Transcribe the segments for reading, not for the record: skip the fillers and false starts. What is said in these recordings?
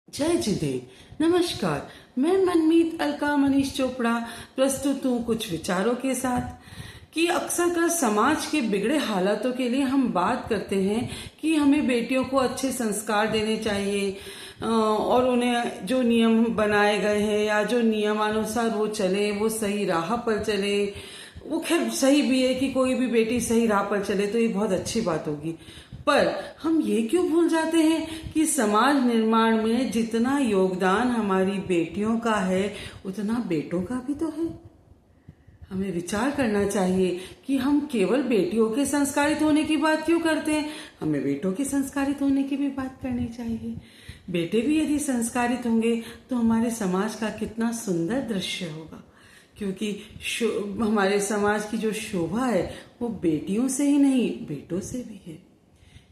जय जिदेव। नमस्कार, मैं मनमीत अलका मनीष चोपड़ा प्रस्तुत हूँ कुछ विचारों के साथ कि अक्सर कर समाज के बिगड़े हालातों के लिए हम बात करते हैं कि हमें बेटियों को अच्छे संस्कार देने चाहिए और उन्हें जो नियम बनाए गए हैं या जो नियमानुसार वो चले, वो सही राह पर चले। वो खैर सही भी है कि कोई भी बेटी सही राह पर चले तो ये बहुत अच्छी बात होगी, पर हम ये क्यों भूल जाते हैं कि समाज निर्माण में जितना योगदान हमारी बेटियों का है उतना बेटों का भी तो है। हमें विचार करना चाहिए कि हम केवल बेटियों के संस्कारित होने की बात क्यों करते हैं, हमें बेटों के संस्कारित होने की भी बात करनी चाहिए। बेटे भी यदि संस्कारित होंगे तो हमारे समाज का कितना सुंदर दृश्य होगा, क्योंकि हमारे समाज की जो शोभा है वो बेटियों से ही नहीं बेटों से भी है।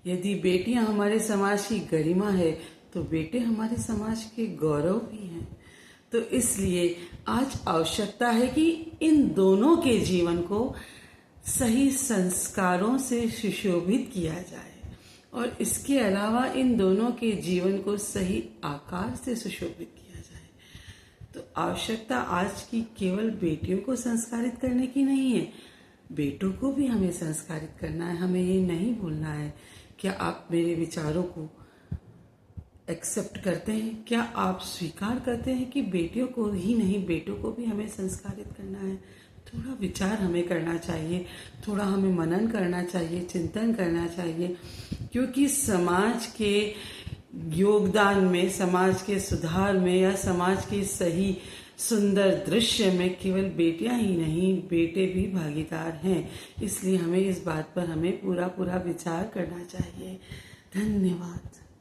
यदि बेटियां हमारे समाज की गरिमा है तो बेटे हमारे समाज के गौरव भी हैं। तो इसलिए आज आवश्यकता है कि इन दोनों के जीवन को सही संस्कारों से सुशोभित किया जाए और इसके अलावा इन दोनों के जीवन को सही आकार से सुशोभित किया जाए। तो आवश्यकता आज की केवल बेटियों को संस्कारित करने की नहीं है, बेटों को भी हमें संस्कारित करना है। हमें ये नहीं भूलना है। क्या आप मेरे विचारों को एक्सेप्ट करते हैं? क्या आप स्वीकार करते हैं कि बेटियों को ही नहीं बेटों को भी हमें संस्कारित करना है? थोड़ा विचार हमें करना चाहिए, थोड़ा हमें मनन करना चाहिए, चिंतन करना चाहिए, क्योंकि समाज के योगदान में, समाज के सुधार में या समाज के सही सुंदर दृश्य में केवल बेटियां ही नहीं बेटे भी भागीदार हैं। इसलिए हमें इस बात पर हमें पूरा विचार करना चाहिए। धन्यवाद।